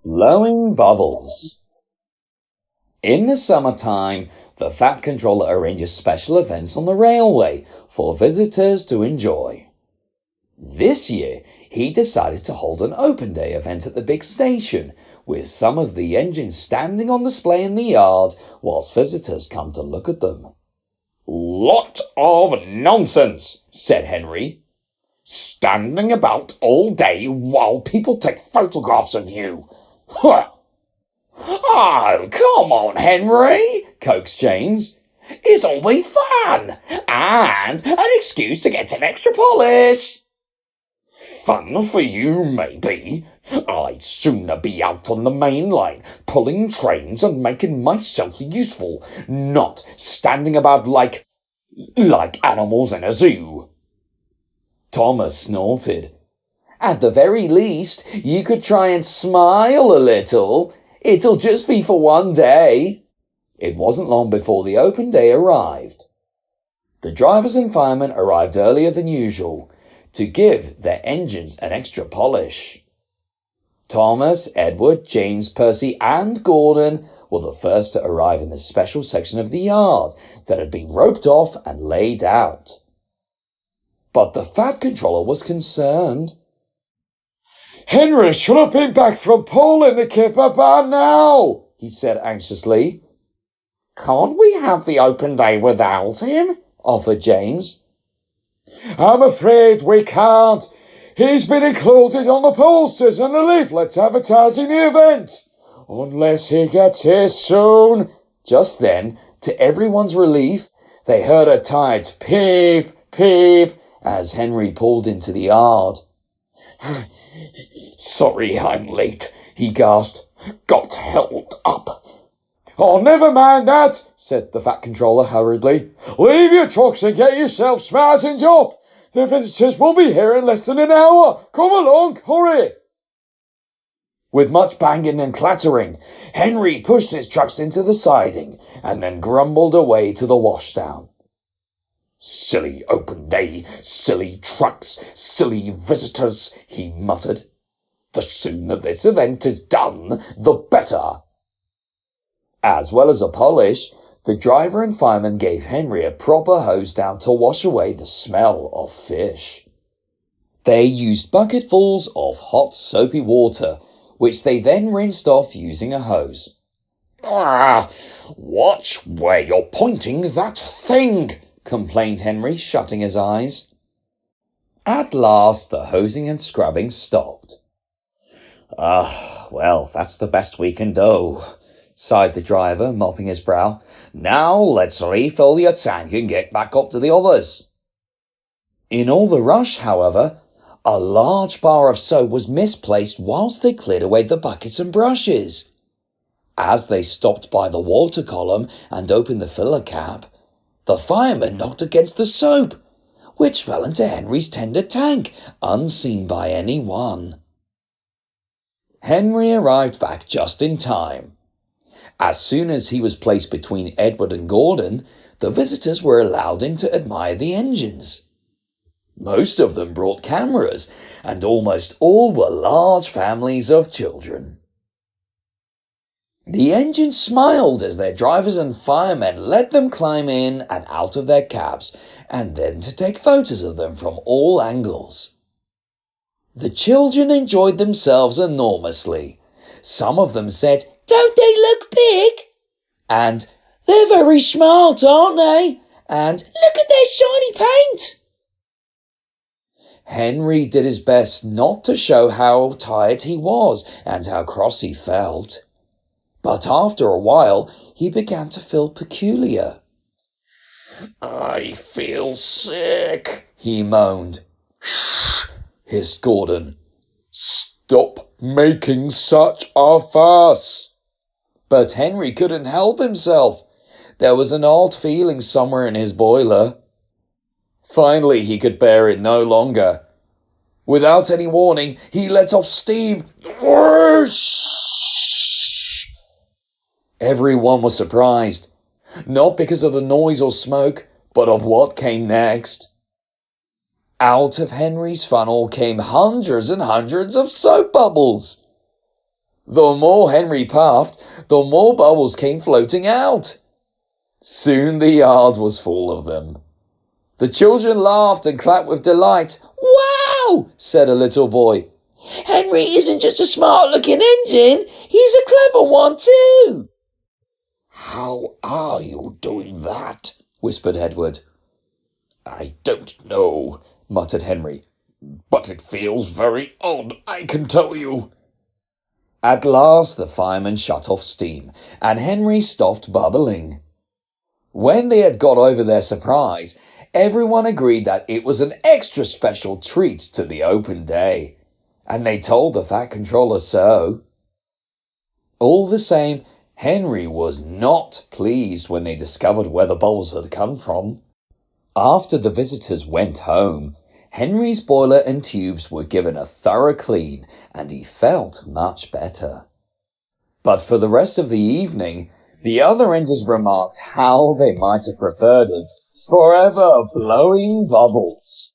Blowing bubbles. In the summertime, the Fat Controller arranges special events on the railway for visitors to enjoy. This year, he decided to hold an open day event at the big station, with some of the engines standing on display in the yard whilst visitors come to look at them. "Lot of nonsense," said Henry. "Standing about all day while people take photographs of you. Oh, come on, Henry," coaxed James. "It'll be fun, and an excuse to get an extra polish." "Fun for you, maybe. I'd sooner be out on the main line, pulling trains and making myself useful, not standing about like animals in a zoo." Thomas snorted. "At the very least, you could try and smile a little. It'll just be for one day." It wasn't long before the open day arrived. The drivers and firemen arrived earlier than usual to give their engines an extra polish. Thomas, Edward, James, Percy, and Gordon were the first to arrive in the special section of the yard that had been roped off and laid out. But the Fat Controller was concerned. "Henry should have been back from pulling the kipper by now," he said anxiously. "Can't we have the open day without him?" offered James. "I'm afraid we can't. He's been included on the posters and the leaflets advertising the event. Unless he gets here soon." Just then, to everyone's relief, they heard a tired peep, peep, as Henry pulled into the yard. "Sorry I'm late," he gasped. "Got held up." "Oh, never mind that," said the Fat Controller hurriedly. "Leave your trucks and get yourself smartened up. The visitors will be here in less than an hour. Come along, hurry." With much banging and clattering, Henry pushed his trucks into the siding and then grumbled away to the washdown. "Silly open day, silly trucks, silly visitors," he muttered. "The sooner this event is done, the better." As well as a polish, the driver and fireman gave Henry a proper hose down to wash away the smell of fish. They used bucketfuls of hot soapy water, which they then rinsed off using a hose. Watch where you're pointing that thing," complained Henry, shutting his eyes. At last the hosing and scrubbing stopped. Well, that's the best we can do," sighed the driver, mopping his brow. "Now let's refill your tank and get back up to the others." In all the rush, however, a large bar of soap was misplaced whilst they cleared away the buckets and brushes. As they stopped by the water column and opened the filler cap, the fireman knocked against the soap, which fell into Henry's tender tank, unseen by anyone. Henry arrived back just in time. As soon as he was placed between Edward and Gordon, the visitors were allowed in to admire the engines. Most of them brought cameras, and almost all were large families of children. The engines smiled as their drivers and firemen let them climb in and out of their cabs, and then to take photos of them from all angles. The children enjoyed themselves enormously. Some of them said, "Don't they look big?" And "They're very smart, aren't they?" And "Look at their shiny paint." Henry did his best not to show how tired he was and how cross he felt. But after a while, he began to feel peculiar. "I feel sick," he moaned. "Shh," hissed Gordon. "Stop making such a fuss." But Henry couldn't help himself. There was an odd feeling somewhere in his boiler. Finally, he could bear it no longer. Without any warning, he let off steam. Whoosh! Everyone was surprised, not because of the noise or smoke, but of what came next. Out of Henry's funnel came hundreds and hundreds of soap bubbles. The more Henry puffed, the more bubbles came floating out. Soon the yard was full of them. The children laughed and clapped with delight. "Wow!" said a little boy. "Henry isn't just a smart-looking engine, he's a clever one too." "How are you doing that?" whispered Edward. "I don't know," muttered Henry. "But it feels very odd, I can tell you." At last the firemen shut off steam, and Henry stopped bubbling. When they had got over their surprise, everyone agreed that it was an extra special treat to the open day, and they told the Fat Controller so. All the same, Henry was not pleased when they discovered where the bubbles had come from. After the visitors went home, Henry's boiler and tubes were given a thorough clean, and he felt much better. But for the rest of the evening, the other engines remarked how they might have preferred it forever blowing bubbles.